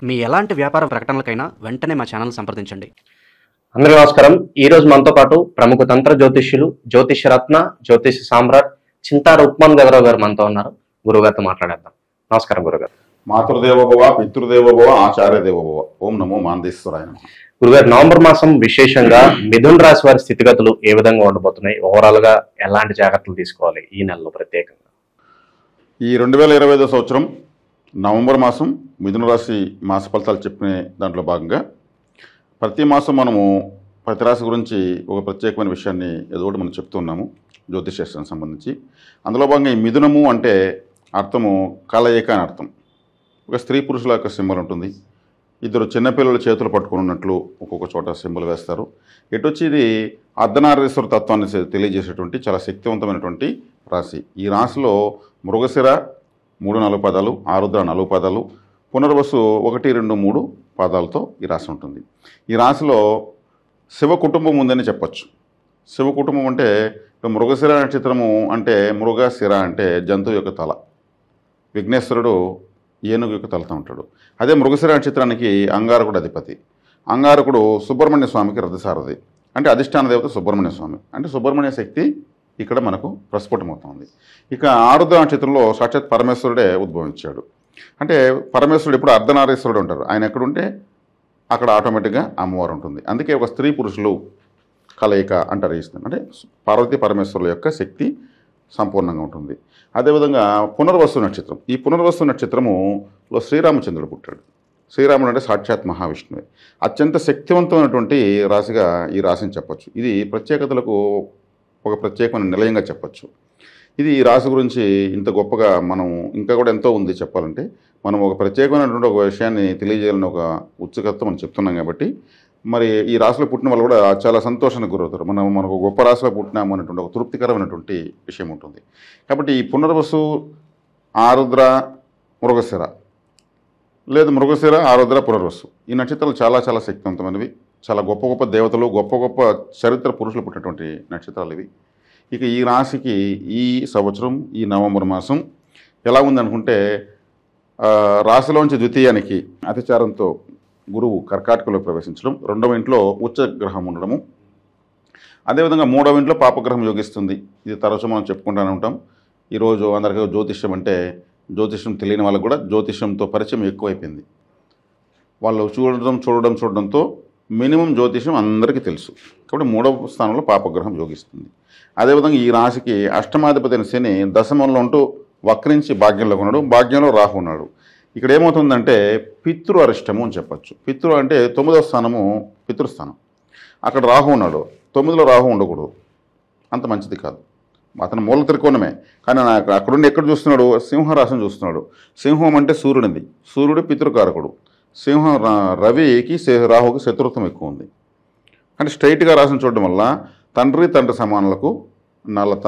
మీ ఎలాంటి వ్యాపార ప్రకటనలకైనా వెంటనే మా ఛానల్ సంప్రదించండి. అందరికీ నమస్కారం. ఈ రోజు మనతో పాటు ప్రముఖ తంత్ర జ్యోతిష్యులు, జ్యోతిష రత్న, జ్యోతిష సామ్రాట్ చింతార ఉప్మాన్ గదరావు గారు మనతో ఉన్నారు. గురుగారితో మాట్లాడేద్దాం. నమస్కారం గురుగారు. మాతృదేవోభవ, పితృదేవోభవ, ఆచార్యదేవోభవ. ఓం నమో మాందేశ్వరాయ నమః. గురుగారు, నవంబర్ మాసం విశేషంగా మిథున రాశి వారి స్థితిగతులు ఏ విధంగా ఉండబోతున్నాయి? ఓవరాల్ గా ఎలాంటి జాగ్రత్తలు తీసుకోవాలి ఈ నెలలో ప్రత్యేకంగా? ఈ 2025 సంవత్సరం నవంబర్ మాసం మిథున రాశి మాస ఫలితాలు చెప్పిన దాంట్లో భాగంగా ప్రతి మాసం మనము ప్రతి రాశి గురించి ఒక ప్రత్యేకమైన విషయాన్ని ఏదో ఒకటి మనం చెప్తున్నాము జ్యోతిషాస్త్రానికి సంబంధించి. అందులో భాగంగా ఈ మిథునము అంటే అర్థము కలయిక అని అర్థం. ఒక స్త్రీ పురుషుల యొక్క సింబల్ ఉంటుంది. ఇద్దరు చిన్నపిల్లల చేతులు పట్టుకుని ఉన్నట్లు ఒక్కొక్క చోట సింబల్ వేస్తారు. ఎటొచ్చి ఇది అర్ధనారీశ్వర తత్వాన్ని తెలియజేసేటువంటి చాలా శక్తివంతమైనటువంటి రాశి. ఈ రాశిలో మృగశిర 3-4 పాదాలు, ఆరుద్ర 4 పాదాలు, పునర్వసు 1, 2, 3 పాదాలతో ఈ రాశి ఉంటుంది. ఈ రాశిలో శివ కుటుంబం ఉందని చెప్పచ్చు. శివ కుటుంబం అంటే మృగశిర నక్షత్రము అంటే మృగశిర అంటే జంతువు యొక్క తల, విఘ్నేశ్వరుడు ఏనుగు యొక్క తలతో ఉంటాడు. అదే మృగశిర నక్షత్రానికి అంగారకుడు అధిపతి. అంగారకుడు సుబ్రహ్మణ్య స్వామికి రథసారథి. అంటే అధిష్టాన దేవత సుబ్రహ్మణ్య స్వామి. అంటే సుబ్రహ్మణ్య శక్తి ఇక్కడ మనకు ప్రస్ఫుటమవుతుంది. ఇక ఆరుద్ర నక్షత్రంలో సాక్షాత్ పరమేశ్వరుడే ఉద్భవించాడు. అంటే పరమేశ్వరుడు ఎప్పుడు అర్ధనారీశ్వరుడు ఉంటారు. ఆయన ఎక్కడుంటే అక్కడ ఆటోమేటిక్గా అమ్మవారు ఉంటుంది. అందుకే ఒక స్త్రీ పురుషులు కలయిక అంటారు. అంటే పార్వతీ పరమేశ్వరుల యొక్క శక్తి సంపూర్ణంగా ఉంటుంది. అదేవిధంగా పునర్వసు నక్షత్రం. ఈ పునర్వసు నక్షత్రములో శ్రీరామచంద్రుడు పుట్టాడు. శ్రీరాముడు అంటే సాక్షాత్ మహావిష్ణువే. అత్యంత శక్తివంతమైనటువంటి రాశిగా ఈ రాశిని చెప్పచ్చు. ఇది ప్రత్యేకతలకు ఒక ప్రత్యేకమైన నిలయంగా చెప్పచ్చు. ఇది ఈ రాశి గురించి ఇంత గొప్పగా మనం ఇంకా కూడా ఎంతో ఉంది చెప్పాలంటే. మనం ఒక ప్రత్యేకమైనటువంటి ఒక విషయాన్ని తెలియజేయాలని ఒక ఉత్సుకత మనం చెప్తున్నాం కాబట్టి మరి ఈ రాశిలో పుట్టిన వాళ్ళు కూడా చాలా సంతోషానికి గురవుతారు. మనకు గొప్ప రాశిలో పుట్టినాము అనేటువంటి ఒక తృప్తికరమైనటువంటి విషయం ఉంటుంది. కాబట్టి ఈ పునర్వసు, ఆరుద్ర, మృగశిర లేదు మృగశిర, ఆరుద్ర, పునర్వసు ఈ నక్షత్రాలు చాలా చాలా శక్తివంతమైనవి. చాలా గొప్ప గొప్ప దేవతలు, గొప్ప గొప్ప చరిత్ర పురుషులు పుట్టినటువంటి నక్షత్రాలు ఇవి. ఇక ఈ రాశికి ఈ సంవత్సరం ఈ నవంబర్ మాసం ఎలా ఉందనుకుంటే రాశిలోంచి ద్వితీయానికి అతిచారంతో గురువు కర్కాటకలో ప్రవేశించడం, 2వ ఇంట్లో ఉచ్చగ్రహం ఉండడము, అదేవిధంగా 3వ ఇంట్లో పాపగ్రహం యోగిస్తుంది. ఇది తరచూ మనం చెప్పుకుంటూనే ఉంటాం. ఈరోజు అందరికీ జ్యోతిష్యం అంటే జ్యోతిష్యం తెలియని వాళ్ళకు కూడా జ్యోతిష్యంతో పరిచయం ఎక్కువైపోయింది. వాళ్ళు చూడడంతో మినిమం జ్యోతిష్యం అందరికీ తెలుసు. కాబట్టి 3వ స్థానంలో పాపగ్రహం యోగిస్తుంది. అదేవిధంగా ఈ రాశికి అష్టమాధిపతి అయిన శని దశమంలో ఉంటూ వక్రించి భాగ్యంలో ఉన్నాడు. భాగ్యంలో రాహు ఉన్నాడు. ఇక్కడ ఏమవుతుందంటే పితృ అరిష్టము అని చెప్పచ్చు. పితృ అంటే 9వ స్థానము పితృస్థానం. అక్కడ రాహు ఉన్నాడు. 9లో రాహు ఉండకూడదు, అంత మంచిది కాదు. అతను మూల త్రికోణమే. కానీ అక్కడుండి ఎక్కడ చూస్తున్నాడు? సింహరాశిని చూస్తున్నాడు. సింహం అంటే సూర్యునిది. సూర్యుడు పితృకారకుడు. సింహం రవికి రాహుకి శత్రుత్వం ఎక్కువ ఉంది. అంటే స్ట్రైట్గా రాశిని చూడడం వల్ల తండ్రి సమానులకు నలత,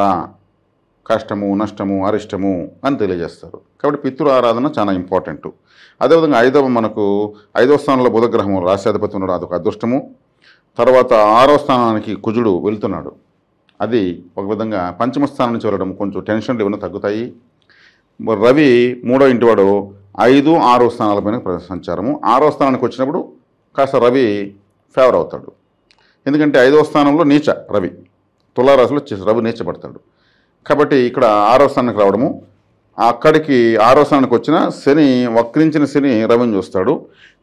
కష్టము, నష్టము, అరిష్టము అని తెలియజేస్తారు. కాబట్టి పితృ ఆరాధన చాలా ఇంపార్టెంట్. అదేవిధంగా 5వ స్థానంలో బుధగ్రహము రాశ్యాధిపతి ఉన్నాడు, అదొక అదృష్టము. తర్వాత 6వ స్థానానికి కుజుడు వెళ్తున్నాడు. అది ఒక విధంగా పంచమ స్థానం నుంచి వెళ్ళడం కొంచెం టెన్షన్లు ఏమైనా తగ్గుతాయి. రవి 3వ ఇంటివాడు 5, 6వ స్థానాలపైన సంచారము. 6వ స్థానానికి వచ్చినప్పుడు కాస్త రవి ఫేవర్ అవుతాడు. ఎందుకంటే 5వ స్థానంలో నీచ రవి, తులారాశిలో రవి నీచబడతాడు. కాబట్టి ఇక్కడ 6వ స్థానానికి రావడము, అక్కడికి 6వ స్థానానికి వచ్చిన శని, వక్రించిన శని రవిని చూస్తాడు.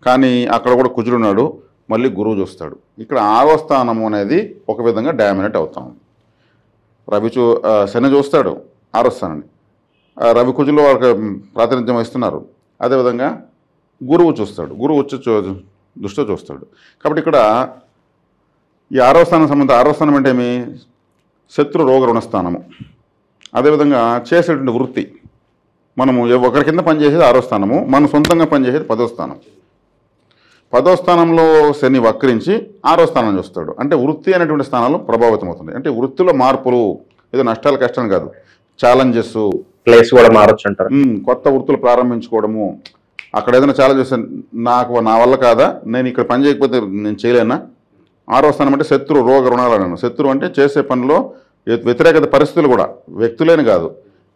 కానీ అక్కడ కూడా కుజుడు ఉన్నాడు, మళ్ళీ గురువు చూస్తాడు. ఇక్కడ 6వ స్థానము అనేది ఒక విధంగా డామినేట్ అవుతాం. శని చూస్తాడు 6వ స్థానాన్ని, రవి కుజులు వాళ్ళకి ప్రాతినిధ్యం వహిస్తున్నారు. అదేవిధంగా గురువు చూస్తాడు, గురువు వచ్చి దృష్టితో చూస్తాడు. కాబట్టి ఇక్కడ ఈ 6వ స్థానం సంబంధం 6వ స్థానం అంటే ఏమి? శత్రు రోగ రుణస్థానము. అదేవిధంగా చేసేటువంటి వృత్తి, మనము ఒకరి కింద పనిచేసేది 6వ స్థానము, మనం సొంతంగా పనిచేసేది 10వ స్థానం. 10వ స్థానంలో శని వక్రించి 6వ స్థానం చూస్తాడు. అంటే వృత్తి అనేటువంటి స్థానాలు ప్రభావితం అవుతుంది. అంటే వృత్తిలో మార్పులు, ఏదో నష్టాలు కష్టం కాదు, ఛాలెంజెస్, ప్లేస్ కూడా మారచ్చు అంటారు. కొత్త వృత్తులు ప్రారంభించుకోవడము. అక్కడ ఏదైనా ఛాలెంజెస్, నా వల్ల కాదా, నేను ఇక్కడ పని చేయకపోతే నేను చేయలేనా? 6వ స్థానం అంటే శత్రు రోగ రుణాలు అన్నాను. శత్రు అంటే చేసే పనిలో వ్యతిరేకత పరిస్థితులు కూడా, వ్యక్తులేని కాదు,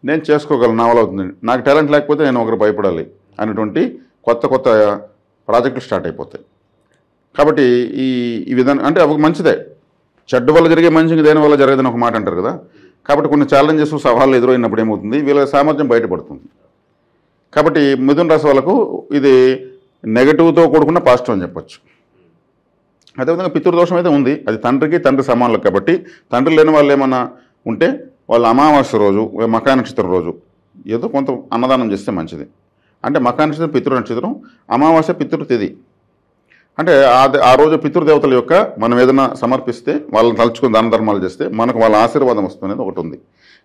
నేను చేసుకోగలను, నా వల్ల అవుతుంది, నాకు టాలెంట్ లేకపోతే నేను ఒకరు భయపడాలి అనేటువంటి కొత్త ప్రాజెక్టులు స్టార్ట్ అయిపోతాయి. కాబట్టి ఈ విధానం అంటే అవి మంచిదే. చెడ్డ వల్ల జరిగే మంచిగా దేని వల్ల జరగదని ఒక మాట అంటారు కదా. కాబట్టి కొన్ని ఛాలెంజెస్ సవాళ్ళు ఎదురైనప్పుడు ఏమవుతుంది, వీళ్ళ సామర్థ్యం బయటపడుతుంది. కాబట్టి మిథున రాశి వాళ్ళకు ఇది నెగటివ్తో కూడుకున్న పాజిటివ్ అని చెప్పొచ్చు. అదేవిధంగా పితృదోషం అయితే ఉంది, అది తండ్రి సమానులకు. కాబట్టి తండ్రి లేని వాళ్ళు ఏమన్నా ఉంటే వాళ్ళు అమావాస్య రోజు మకా నక్షత్రం రోజు ఏదో కొంత అన్నదానం చేస్తే మంచిది. అంటే మకా నక్షత్రం పితృ నక్షత్రం, అమావాస్య పితృ తిథి. అంటే ఆ రోజు పితృదేవతల యొక్క మనం ఏదైనా సమర్పిస్తే వాళ్ళని తలుచుకుని దాన ధర్మాలు చేస్తే మనకు వాళ్ళ ఆశీర్వాదం వస్తుంది ఒకటి ఉంది.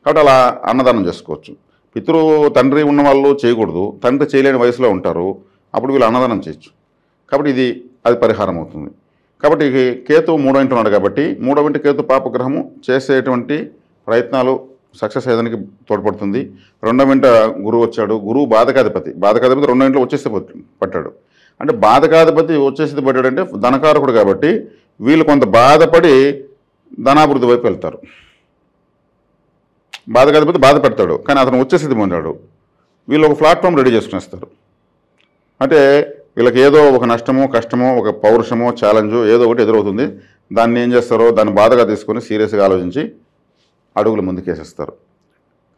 కాబట్టి అలా అన్నదానం చేసుకోవచ్చు. తండ్రి ఉన్న వాళ్ళు చేయకూడదు, తండ్రి చేయలేని వయసులో ఉంటారు, అప్పుడు వీళ్ళు అన్నదానం చేయొచ్చు. కాబట్టి అది పరిహారం అవుతుంది. కాబట్టి కేతు 3వ ఇంటి ఉన్నాడు కాబట్టి 3వ ఇంటి కేతు పాపగ్రహము చేసేటువంటి ప్రయత్నాలు సక్సెస్ అయ్యేదానికి తోడ్పడుతుంది. 2వ ఇంట గురువు వచ్చాడు, గురువు బాధకాధిపతి 2వ ఇంట్లో వచ్చేసి పట్టాడు. అంటే బాధకాధిపతి వచ్చేసి పట్టాడంటే ధనకారకుడు కాబట్టి వీళ్ళు కొంత బాధపడి ధనాభివృద్ధి వైపు వెళ్తారు. బాధకాధిపతి బాధ పెడతాడు, కానీ అతను వచ్చేసి పొందాడు, వీళ్ళు ఒక ప్లాట్ఫామ్ రెడీ చేసుకునేస్తారు. అంటే వీళ్ళకి ఏదో ఒక నష్టమో కష్టమో ఒక పౌరుషమో ఛాలెంజో ఏదో ఒకటి ఎదురవుతుంది. దాన్ని ఏం చేస్తారో దాన్ని బాధగా తీసుకొని సీరియస్గా ఆలోచించి అడుగులు ముందుకేసేస్తారు.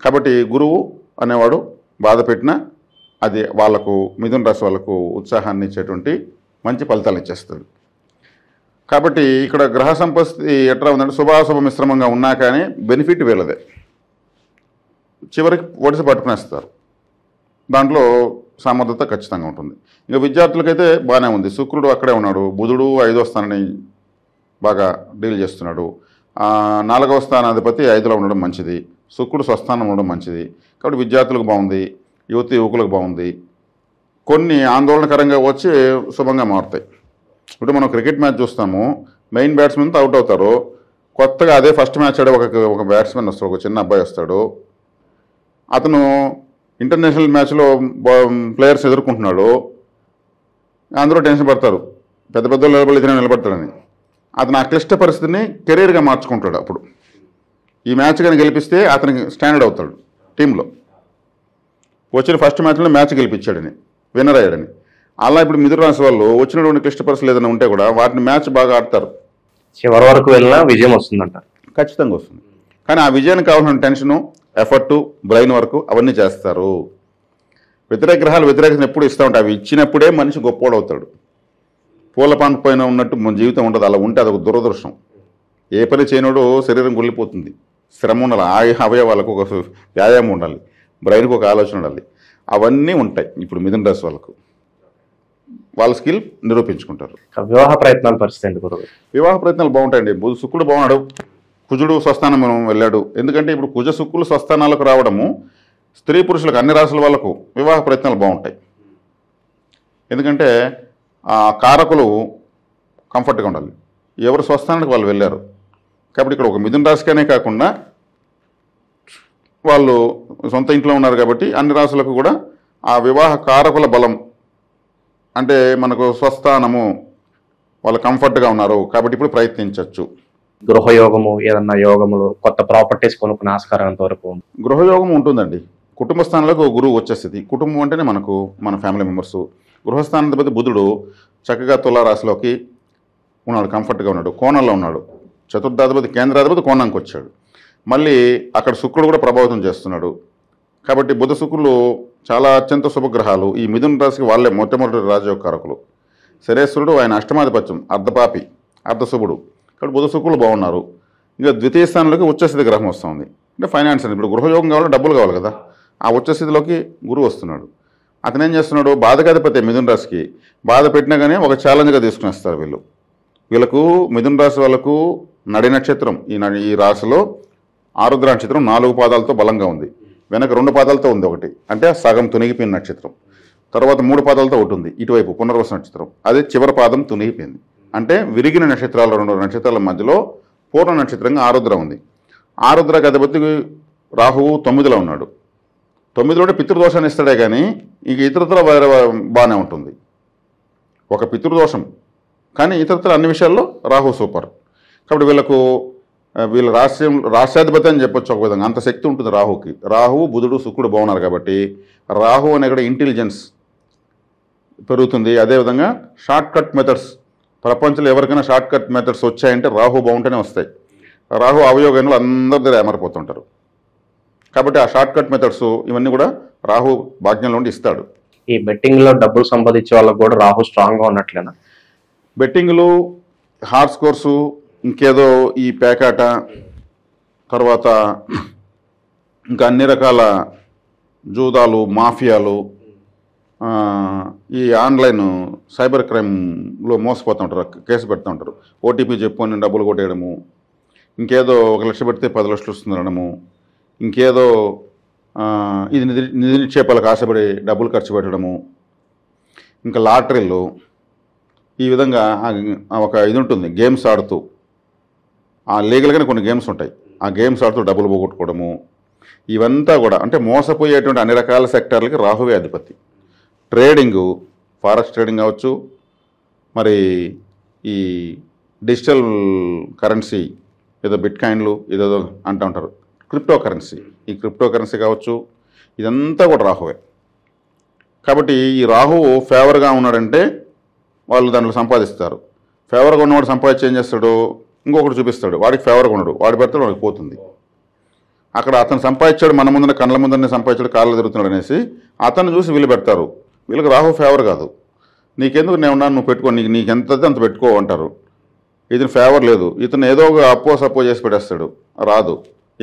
కాబట్టి గురువు అనేవాడు బాధ పెట్టినా అది వాళ్లకు మిథున రాశి వాళ్ళకు ఉత్సాహాన్ని ఇచ్చేటువంటి మంచి ఫలితాలు ఇచ్చేస్తాడు. కాబట్టి ఇక్కడ గ్రహ సంపత్తి ఎట్లా ఉందంటే శుభాశుభ మిశ్రమంగా ఉన్నా కానీ బెనిఫిట్ వీళ్ళదే. చివరికి ఒడిసి పట్టుకునేస్తారు, దాంట్లో సమర్థత ఖచ్చితంగా ఉంటుంది. ఇంకా విద్యార్థులకైతే బాగానే ఉంది. శుక్రుడు అక్కడే ఉన్నాడు, బుధుడు 5వ స్థానాన్ని బాగా డీల్ చేస్తున్నాడు. 4వ స్థానాధిపతి 5లో ఉండడం మంచిది, శుక్రుడు స్వస్థానం ఉండడం మంచిది. కాబట్టి విద్యార్థులకు బాగుంది, యువకులకు బాగుంది. కొన్ని ఆందోళనకరంగా వచ్చి శుభంగా మారుతాయి. ఇప్పుడు మనం క్రికెట్ మ్యాచ్ చూస్తాము, మెయిన్ బ్యాట్స్మెన్తో అవుట్ అవుతారు, కొత్తగా అదే ఫస్ట్ మ్యాచ్ ఆడే ఒక బ్యాట్స్మెన్ వస్తాడు, ఒక చిన్న అబ్బాయి వస్తాడు. అతను ఇంటర్నేషనల్ మ్యాచ్లో ప్లేయర్స్ ఎదుర్కొంటున్నాడు, అందరూ టెన్షన్ పడతారు, పెద్ద పెద్ద నిలబడతాడని. అతను ఆ క్లిష్ట పరిస్థితిని కెరీర్గా మార్చుకుంటాడు. అప్పుడు ఈ మ్యాచ్ కానీ గెలిపిస్తే అతనికి స్టాండర్డ్ అవుతాడు టీంలో. వచ్చిన ఫస్ట్ మ్యాచ్లో మ్యాచ్ గెలిపించాడని, విన్నర్ అయ్యాడని. అలా ఇప్పుడు మిథున రాశి వాళ్ళు వచ్చినటువంటి క్లిష్ట పరిస్థితులు ఏదైనా ఉంటే కూడా వాటిని మ్యాచ్ బాగా ఆడతారు, చివరి వరకు వెళ్ళినా విజయం వస్తుందంట. ఖచ్చితంగా వస్తుంది. కానీ ఆ విజయానికి కావాల్సిన టెన్షను, ఎఫర్టు, బ్రెయిన్ వర్క్ అవన్నీ చేస్తారు. వ్యతిరేక గ్రహాలు వ్యతిరేకతను ఎప్పుడు ఇస్తూ ఉంటాయి. అవి ఇచ్చినప్పుడే మనిషి గొప్పోడు అవుతాడు. పూల పాన్పు పైన ఉన్నట్టు మన జీవితం ఉండదు. అలా ఉంటే అదొక దురదృష్టం. ఏ పని చేయనోడు శరీరం గుళ్ళిపోతుంది. శ్రమ ఉండాలి, అవయవాలకు ఒక వ్యాయామం ఉండాలి, బ్రెయిన్కి ఒక ఆలోచన ఉండాలి. అవన్నీ ఉంటాయి ఇప్పుడు మిథున రాశి వాళ్ళకు. వాళ్ళ స్కిల్ నిరూపించుకుంటారు. వివాహ ప్రయత్నాల పరిస్థితి ఏంటి గురువు? వివాహ ప్రయత్నాలు బాగుంటాయండి. శుక్రుడు బాగున్నాడు, కుజుడు స్వస్థానం వెళ్ళాడు. ఎందుకంటే ఇప్పుడు కుజ శుక్రులు స్వస్థానాలకు రావడము స్త్రీ పురుషులకు అన్ని రాశుల వాళ్ళకు వివాహ ప్రయత్నాలు బాగుంటాయి. ఎందుకంటే ఆ కారకులు కంఫర్ట్గా ఉండాలి, ఎవరు స్వస్థానానికి వాళ్ళు వెళ్ళారు. కాబట్టి ఇక్కడ ఒక మిథున రాశికనే కాకుండా వాళ్ళు సొంత ఇంట్లో ఉన్నారు కాబట్టి అన్ని రాశులకు కూడా ఆ వివాహ కారకుల బలం అంటే మనకు స్వస్థానము, వాళ్ళు కంఫర్ట్గా ఉన్నారు కాబట్టి ఇప్పుడు ప్రయత్నించవచ్చు. గృహయోగము, ఏదన్నా యోగములు, కొత్త ప్రాపర్టీస్ కొనుక్కునే ఆస్కారం ఎంతవరకు? గృహయోగం ఉంటుందండి. కుటుంబ స్థానంలోకి గురువు వచ్చేస్తుంది. కుటుంబం అంటేనే మన ఫ్యామిలీ మెంబర్స్. గృహస్థానాధిపతి బుధుడు చక్కగా తులారాశిలోకి ఉన్నాడు, కంఫర్ట్గా ఉన్నాడు, కోణంలో ఉన్నాడు. చతుర్థాధిపతి కేంద్రాధిపతి కోణంకి వచ్చాడు. మళ్ళీ అక్కడ శుక్రుడు కూడా ప్రభావితం చేస్తున్నాడు. కాబట్టి బుధ శుక్రులు చాలా అత్యంత శుభగ్రహాలు. ఈ మిథున రాశికి వాళ్ళే మొట్టమొదటి రాజయోగకారకులు. శరేశ్వరుడు ఆయన అష్టమాధిపత్యం, అర్ధపాపి, అర్ధశుభుడు. కాబట్టి బుధ శుక్రులు బాగున్నారు. ఇంకా ద్వితీయ స్థానంలోకి ఉచ్చస్థితి గ్రహం వస్తుంది. అంటే ఫైనాన్స్ అని, ఇప్పుడు గృహయోగం కావాలి, డబ్బులు కావాలి కదా, ఆ ఉచ్చస్థితిలోకి గురువు వస్తున్నాడు. అతను ఏం చేస్తున్నాడు, బాధకాధిపతి మిథున రాశికి బాధ పెట్టినా కానీ ఒక ఛాలెంజ్గా తీసుకునేస్తారు వీళ్ళకు. మిథున రాశి వాళ్ళకు నడి నక్షత్రం, ఈ రాశిలో ఆరుద్ర నక్షత్రం 4 పాదాలతో బలంగా ఉంది, వెనక 2 పాదాలతో ఉంది ఒకటి, అంటే సగం తునిగిపోయిన నక్షత్రం. తర్వాత 3 పాదాలతో ఒకటి ఉంది ఇటువైపు పునర్వస నక్షత్రం, అదే చివరి పాదం తునిగిపోయింది. అంటే విరిగిన నక్షత్రాలు 2 నక్షత్రాల మధ్యలో పూర్ణ నక్షత్రంగా ఆరుద్ర ఉంది. ఆరుద్రకి అధిపతి రాహువు 9లో ఉన్నాడు. 9లో పితృదోషాన్ని ఇస్తాడే కానీ ఇక ఇతరత్ర బాగానే ఉంటుంది. ఒక పితృదోషం కానీ ఇతరత్ర అన్ని విషయాల్లో రాహు సూపర్. కాబట్టి వీళ్ళ రాష్ట్రాధిపతి అని చెప్పొచ్చు ఒక విధంగా, అంత శక్తి ఉంటుంది రాహుకి. రాహువు బుధుడు శుక్రుడు బాగున్నారు కాబట్టి రాహు అనే కూడా ఇంటెలిజెన్స్, పెరుగుతుంది. అదేవిధంగా షార్ట్ కట్ మెథడ్స్, ప్రపంచంలో ఎవరికైనా షార్ట్ కట్ మెథడ్స్ వచ్చాయంటే రాహు బాగుంటేనే వస్తాయి. రాహు అవయోగంలో అందరి దగ్గర ఏమరిపోతుంటారు. కాబట్టి ఆ షార్ట్ కట్ మెథడ్స్ ఇవన్నీ కూడా రాహు భాగ్యంలో ఉండి ఇస్తాడు. ఈ బెట్టింగ్ లో డబ్బులు సంపాదించే వాళ్ళకి కూడా రాహు స్ట్రాంగ్ గా ఉన్నట్లేనా? బెట్టింగ్లు, హార్స్ కోర్సు, ఇంకేదో ఈ పేకాట, తర్వాత ఇంకా అన్ని రకాల జూదాలు, మాఫియాలు, ఈ ఆన్లైన్ సైబర్ క్రైమ్లో మోసపోతూ ఉంటారు, కేసు పెడుతూ ఉంటారు. ఓటీపీ చెప్పుకొని డబ్బులు కొట్టేయడము, ఇంకేదో 1 లక్ష పెడితే 10 లక్షలు వస్తుంది అనడము, ఇంకేదో ఇది నిధి నిక్షేపాలకు ఆశపడి డబ్బులు ఖర్చు పెట్టడము, ఇంకా లాటరీలు, ఈ విధంగా ఒక ఇది ఉంటుంది గేమ్స్ ఆడుతూ, ఆ లీగల్గానే కొన్ని గేమ్స్ ఉంటాయి, ఆ గేమ్స్ ఆడుతూ డబ్బులు పోగొట్టుకోవడము, ఇవంతా కూడా అంటే మోసపోయేటువంటి అన్ని రకాల సెక్టార్లకి రాహువే అధిపతి. ట్రేడింగు, ఫారెక్స్ ట్రేడింగ్ కావచ్చు, మరి ఈ డిజిటల్ కరెన్సీ ఏదో బిట్ కాయిన్లు ఏదో అంటూ ఉంటారు, క్రిప్టో కరెన్సీ, ఈ క్రిప్టో కరెన్సీ కావచ్చు, ఇదంతా కూడా రాహువే. కాబట్టి ఈ రాహువు ఫేవర్గా ఉన్నాడంటే వాళ్ళు దాంట్లో సంపాదిస్తారు. ఫేవర్గా ఉన్నవాడు సంపాదించి ఏం చేస్తాడు, ఇంకొకటి చూపిస్తాడు, వాడికి ఫేవర్గా ఉన్నాడు, వాడి పెడతాడు, వాడికి పోతుంది. అక్కడ అతను సంపాదించాడు, మన ముందర కళ్ళ ముందరనే సంపాదించాడు, కాళ్ళు తిరుగుతున్నాడు అనేసి అతను చూసి వీళ్ళు పెడతారు. వీళ్ళకి రాహు ఫేవర్ కాదు. నీకెందుకు నేను ఉన్నాను, నువ్వు పెట్టుకో, నీకు ఎంత అంత పెట్టుకో అంటారు. ఇతను ఫేవర్ లేదు, ఇతను ఏదో ఒక సప్పో చేసి పెట్టేస్తాడు, రాదు.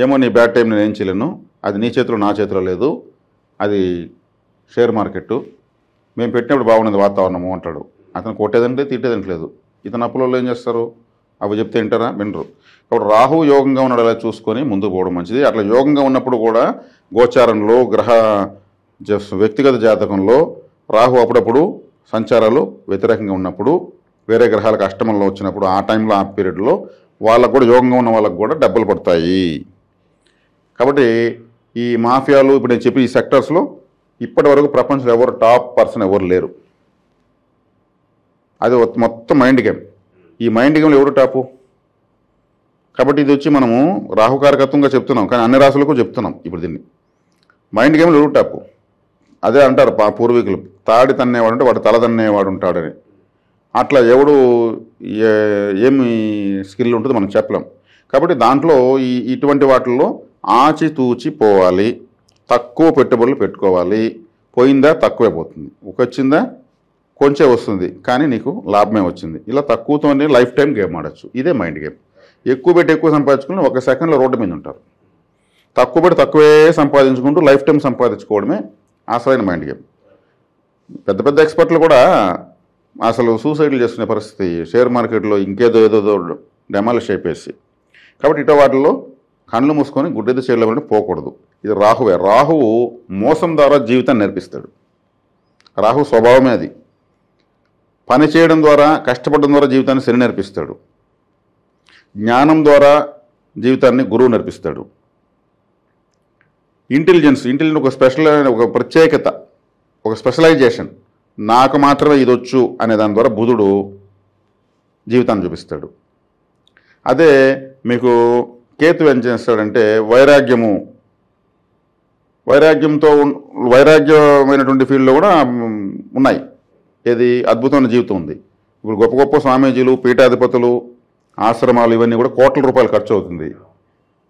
ఏమో నీ బ్యాడ్ టైం నేను ఏం చేయలేను, అది నీ చేతిలో నా చేతిలో లేదు, అది షేర్ మార్కెట్, మేము పెట్టినప్పుడు బాగున్నది వాతావరణము అంటాడు. అతను కొట్టేదంటే తిట్టేదంటే లేదు. ఇతను అప్పులలో ఏం చేస్తారు, అవి చెప్తే వింటారా, వినరు. కాబట్టి రాహు యోగంగా ఉన్నాడు అలా చూసుకొని ముందుకు పోవడం మంచిది. అట్లా యోగంగా ఉన్నప్పుడు కూడా గోచారంలో వ్యక్తిగత జాతకంలో రాహు అప్పుడప్పుడు సంచారాలు వ్యతిరేకంగా ఉన్నప్పుడు, వేరే గ్రహాలకు అష్టమంలో వచ్చినప్పుడు, ఆ టైంలో ఆ పీరియడ్లో వాళ్ళకు కూడా యోగంగా ఉన్న వాళ్ళకు కూడా డబ్బులు పడతాయి. కాబట్టి ఈ మాఫియాలు ఇప్పుడు నేను చెప్పి ఈ సెక్టర్స్లో ఇప్పటి వరకు ప్రపంచంలో ఎవరు టాప్ పర్సన్ ఎవరు లేరు. అది మొత్తం మైండ్ గేమ్. ఈ మైండ్ గేమ్లో ఎవరు టాపు? కాబట్టి ఇది వచ్చి మనము రాహుకారకత్వంగా చెప్తున్నాం, కానీ అన్ని రాసులకు చెప్తున్నాం ఇప్పుడు దీన్ని. మైండ్ గేమ్లో ఎవరు టాపు? అదే అంటారు పూర్వీకులు, తాడి తన్నేవాడు అంటే వాడు తల తన్నేవాడు ఉంటాడని. అట్లా ఎవడు ఏమి స్కిల్ ఉంటుందో మనం చెప్పలేం. కాబట్టి దాంట్లో ఇటువంటి వాటిల్లో ఆచితూచి పోవాలి, తక్కువ పెట్టుబడులు పెట్టుకోవాలి. పోయిందా తక్కువే పోతుంది, వచ్చిందా కొంచెం వస్తుంది, కానీ నీకు లాభమే వచ్చింది. ఇలా తక్కువతోనే లైఫ్ టైం గేమ్ ఆడచ్చు. ఇదే మైండ్ గేమ్. ఎక్కువ పెట్టి ఎక్కువ సంపాదించుకుని 1 సెకండ్లో రోడ్డు మీద ఉంటారు. తక్కువ పెట్టి తక్కువే సంపాదించుకుంటూ లైఫ్ టైం సంపాదించుకోవడమే అసలైన మైండ్ గేమ్. పెద్ద పెద్ద ఎక్స్పర్ట్లు కూడా అసలు సూసైడ్లు చేసుకునే పరిస్థితి, షేర్ మార్కెట్లో ఇంకేదో ఏదో డెమాలిష్ అయిపోయేసి. కాబట్టి ఇటు వాటిల్లో కళ్ళు మూసుకొని గుడ్డెద్దు చేయలేమంటే పోకూడదు. ఇది రాహువే. రాహువు మోసం ద్వారా జీవితాన్ని నేర్పిస్తాడు. రాహు స్వభావమే అది. పని చేయడం ద్వారా, కష్టపడడం ద్వారా జీవితాన్ని శని నేర్పిస్తాడు. జ్ఞానం ద్వారా జీవితాన్ని గురువు నేర్పిస్తాడు. ఇంటెలిజెన్స్ ఒక ప్రత్యేకత, ఒక స్పెషలైజేషన్, నాకు మాత్రమే ఇది వచ్చు అనే దాని ద్వారా బుధుడు జీవితాన్ని చూపిస్తాడు. అదే మీకు కేతు ఏం చేస్తాడంటే వైరాగ్యమైనటువంటి ఫీల్డ్లో కూడా ఉన్నాయి. ఏది అద్భుతమైన జీవితం ఉంది. ఇప్పుడు గొప్ప గొప్ప స్వామీజీలు, పీఠాధిపతులు, ఆశ్రమాలు ఇవన్నీ కూడా కోట్ల రూపాయలు ఖర్చు అవుతుంది.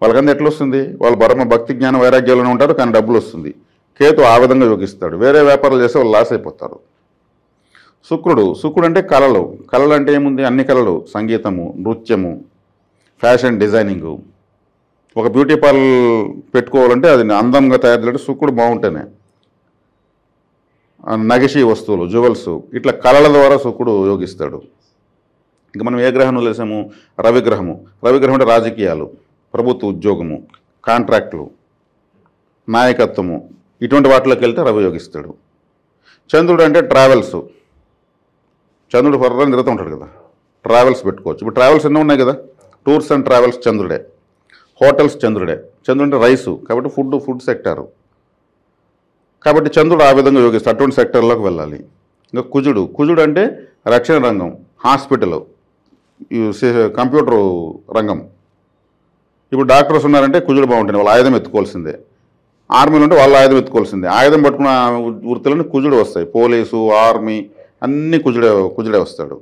వాళ్ళకంతా ఎట్లా వస్తుంది? వాళ్ళు పరమ భక్తి జ్ఞాన వైరాగ్యాల్లోనే ఉంటారు, కానీ డబ్బులు వస్తుంది. కేతు ఆ విధంగా యోగిస్తాడు. వేరే వ్యాపారాలు చేస్తే వాళ్ళు లాస్ అయిపోతారు. శుక్రుడు అంటే కళలు అంటే ఏముంది? అన్ని కళలు, సంగీతము, నృత్యము, ఫ్యాషన్ డిజైనింగు. ఒక బ్యూటీ పార్లర్ పెట్టుకోవాలంటే అది అందంగా తయారు చేయడం శుక్రుడు బాగుంటేనే. నగిషి వస్తువులు, జ్యువెల్స్, ఇట్లా కళల ద్వారా శుక్రుడు యోగిస్తాడు. ఇంకా మనం ఏ గ్రహం వదిలేసాము? రవిగ్రహము అంటే రాజకీయాలు, ప్రభుత్వ ఉద్యోగము, కాంట్రాక్టులు, నాయకత్వము, ఇటువంటి వాటిలోకి వెళ్తే రవి యోగిస్తాడు. చంద్రుడు అంటే ట్రావెల్స్. చంద్రుడు ఫర్రని తిరుగుతూ ఉంటాడు కదా, ట్రావెల్స్ పెట్టుకోవచ్చు. ఇప్పుడు ట్రావెల్స్ ఎన్నో ఉన్నాయి కదా, టూర్స్ అండ్ ట్రావెల్స్ చంద్రుడే, హోటల్స్ చంద్రుడే. చంద్రుడు అంటే రైసు, కాబట్టి ఫుడ్ సెక్టారు. కాబట్టి చంద్రుడు ఆ విధంగా యోగిస్తాడు, అటువంటి సెక్టర్లోకి వెళ్ళాలి. ఇంకా కుజుడు అంటే రక్షణ రంగం, హాస్పిటల్, కంప్యూటర్ రంగం. ఇప్పుడు డాక్టర్స్ ఉన్నారంటే కుజుడు బాగుంటుంది, వాళ్ళు ఆయుధం ఎత్తుకోవాల్సిందే. ఆర్మీలు ఉంటే వాళ్ళు ఆయుధం ఎత్తుకోవాల్సిందే. ఆయుధం పట్టుకున్న వృత్తులన్నీ కుజుడు వస్తాయి. పోలీసు, ఆర్మీ అన్నీ కుజుడే వస్తాడు.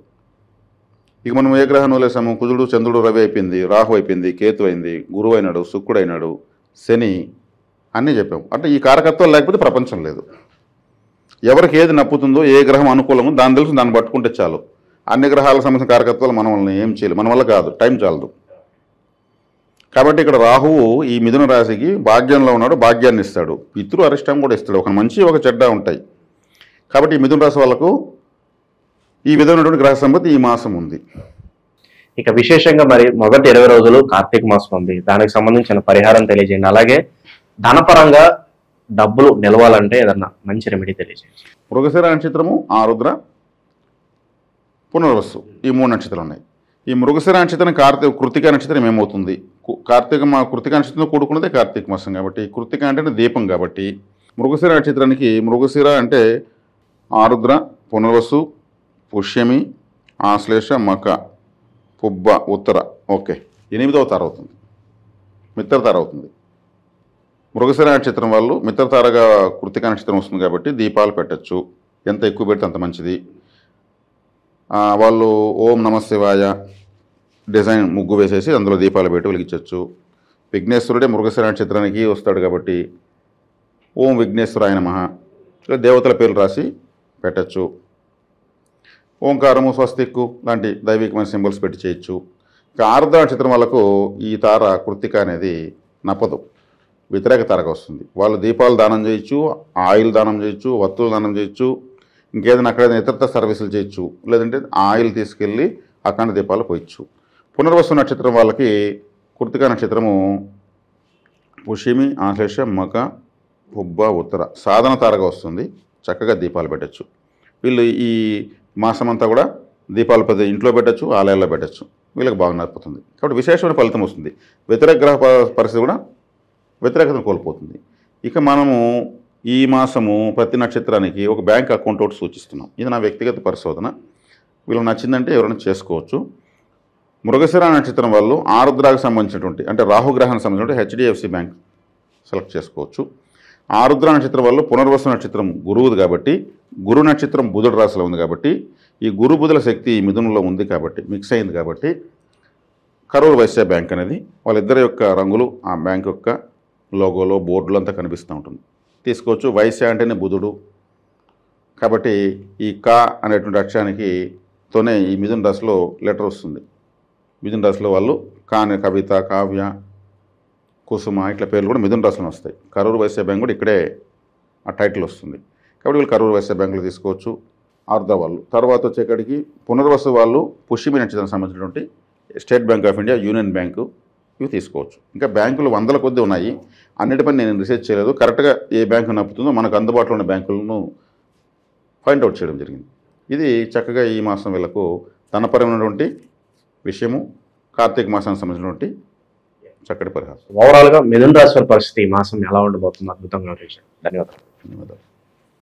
ఇక మనం ఏ గ్రహాన్ని వదిలేసాము? కుజుడు, చంద్రుడు, రవి అయిపోయింది, రాహు అయిపోయింది, కేతు అయింది, గురువు అయినాడు, శుక్రుడు అయినాడు, శని అన్నీ చెప్పాము. అంటే ఈ కారకత్వాలు లేకపోతే ప్రపంచం లేదు. ఎవరికి ఏది నప్పుతుందో, ఏ గ్రహం అనుకూలమో దాన్ని తెలుసు, దాన్ని పట్టుకుంటే చాలు. అన్ని గ్రహాలకు సంబంధించిన కారకత్వాలు మన వల్ల ఏం చేయలేదు, మన వల్ల కాదు, టైం చాలదు. కాబట్టి ఇక్కడ రాహువు ఈ మిథున రాశికి భాగ్యంలో ఉన్నాడు, భాగ్యాన్ని ఇస్తాడు, పితృ అరిష్టం కూడా ఇస్తాడు. ఒక మంచి ఒక చెడ్డ ఉంటాయి. కాబట్టి ఈ మిథున రాశి వాళ్ళకు ఈ విధమైనటువంటి గ్రహ సంపత్తి ఈ మాసం ఉంది. ఇక విశేషంగా మరి మొదటి 20 రోజులు కార్తీక మాసం ఉంది, దానికి సంబంధించిన పరిహారం తెలియజేయండి. అలాగే ధనపరంగా డబ్బులు నిలవాలంటే ఏదన్నా మంచి రెమెడీ తెలియజేయండి. మృగశిర నక్షత్రము, ఆరుద్ర, పునర్వసు ఈ 3 నక్షత్రాలు ఉన్నాయి. ఈ మృగశిర నక్షత్రం కృత్తిక నక్షత్రం ఏమవుతుంది? కృత్తిక నక్షత్రంతో కూడుకున్నదే కార్తీక మాసం కాబట్టి, కృత్తిక అంటే దీపం కాబట్టి మృగశిర నక్షత్రానికి మృగశిర అంటే ఆరుద్ర, పునర్వసు, పుష్యమి, ఆశ్లేష, మక, పుబ్బ, ఉత్తర, ఓకే 8వ తార అవుతుంది, మిత్రతార అవుతుంది. మృగశిర నక్షత్రం వాళ్ళు మిత్రతారగా కృత్తిక నక్షత్రం వస్తుంది కాబట్టి దీపాలు పెట్టచ్చు. ఎంత ఎక్కువ పెడితే అంత మంచిది. వాళ్ళు ఓం నమ శివాయ డిజైన్ ముగ్గు వేసేసి అందులో దీపాలు పెట్టి వెలిగించవచ్చు. విఘ్నేశ్వరుడే మృగశిర నక్షత్రానికి వస్తాడు కాబట్టి ఓం విఘ్నేశ్వరాయ నమః దేవతల పేర్లు రాసి పెట్టచ్చు. ఓంకారము, స్వస్తిక్కు లాంటి దైవికమైన సింబల్స్ పెట్టి చేయొచ్చు. ఇక ఆరుద్ర నక్షత్రం వాళ్ళకు ఈ తార కృత్తిక అనేది నప్పదు, వ్యతిరేక తారగా వస్తుంది. వాళ్ళు దీపాలు దానం చేయొచ్చు, ఆయిల్ దానం చేయొచ్చు, వత్తులు దానం చేయొచ్చు, ఇంకేదైనా అక్కడ ఇతరత సర్వీసులు చేయొచ్చు, లేదంటే ఆయిల్ తీసుకెళ్ళి అఖండ దీపాలు పోయచ్చు. పునర్వసు నక్షత్రం వాళ్ళకి కృత్తిక నక్షత్రము పుష్యమి, ఆశ్లేష, మక, పుబ్బ, ఉత్తర సాధన తారగా వస్తుంది. చక్కగా దీపాలు పెట్టచ్చు. వీళ్ళు ఈ మాసమంతా కూడా దీపాలు పెద్ద ఇంట్లో పెట్టచ్చు, ఆలయాల్లో పెట్టచ్చు. వీళ్ళకి బాగా నడిపోతుంది. కాబట్టి విశేషమైన ఫలితం వస్తుంది. వ్యతిరేక గ్రహ పరిస్థితి కూడా వ్యతిరేకతను కోల్పోతుంది. ఇక మనము ఈ మాసము ప్రతి నక్షత్రానికి ఒక బ్యాంక్ అకౌంట్ ఒకటి సూచిస్తున్నాం. ఇది నా వ్యక్తిగత పరిశోధన. వీళ్ళకి నచ్చిందంటే ఎవరైనా చేసుకోవచ్చు. మృగశిర నక్షత్రం వాళ్ళు ఆరుద్రాకు సంబంధించినటువంటి అంటే రాహుగ్రహానికి సంబంధించినటువంటి హెచ్డిఎఫ్సి బ్యాంక్ సెలెక్ట్ చేసుకోవచ్చు. ఆరుద్ర నక్షత్రం వల్ల పునర్వసు నక్షత్రం గురువుది కాబట్టి, గురు నక్షత్రం బుధుడు రాశిలో ఉంది కాబట్టి, ఈ గురు బుధుల శక్తి ఈ మిథునంలో ఉంది కాబట్టి, మిక్స్ అయింది కాబట్టి కరూర్ వైశ్య బ్యాంక్ అనేది వాళ్ళిద్దరి యొక్క రంగులు ఆ బ్యాంక్ యొక్క లోగోలో బోర్డులో అంతా కనిపిస్తూ ఉంటుంది. తీసుకోవచ్చు. వైశ్య అంటేనే బుధుడు కాబట్టి ఈ కా అనేటువంటి అక్షరానికి తోనే ఈ మిథున రాశిలో లెటర్ వస్తుంది. మిథున రాశిలో వాళ్ళు కా అనే కవిత, కావ్య, కుసుమ ఇట్లా పేర్లు కూడా మిథున రాశిలో వస్తాయి. కరూర్ వైశ్య బ్యాంక్ కూడా ఇక్కడే ఆ టైటిల్ వస్తుంది. కాబట్టి వీళ్ళు కరూర్ వైశ్య బ్యాంకులో తీసుకోవచ్చు. ఆరుద్ర వాళ్ళు తర్వాత వచ్చేకాడికి పునర్వసు వాళ్ళు పుష్యమి నక్షత్రానికి సంబంధించినటువంటి state bank of India, union bank ఇవి తీసుకోవచ్చు. ఇంకా బ్యాంకులు 100 కొద్ది ఉన్నాయి. అన్నిటిపై నేను రీసెర్చ్ చేయలేదు. కరెక్ట్గా ఏ బ్యాంకు నప్పుతుందో మనకు అందుబాటులో ఉన్న బ్యాంకులను ఫైండ్ అవుట్ చేయడం జరిగింది. ఇది చక్కగా ఈ మాసం వీళ్ళకు ధనపరమైనటువంటి విషయము, కార్తీక మాసానికి సంబంధించినటువంటి చక్కటి పరిహారం. ఓవరాల్గా మిథున రాశి వారి పరిస్థితి ఈ మాసం ఎలా ఉండబోతుంది? అద్భుతంగా వివరించారు. ధన్యవాదాలు.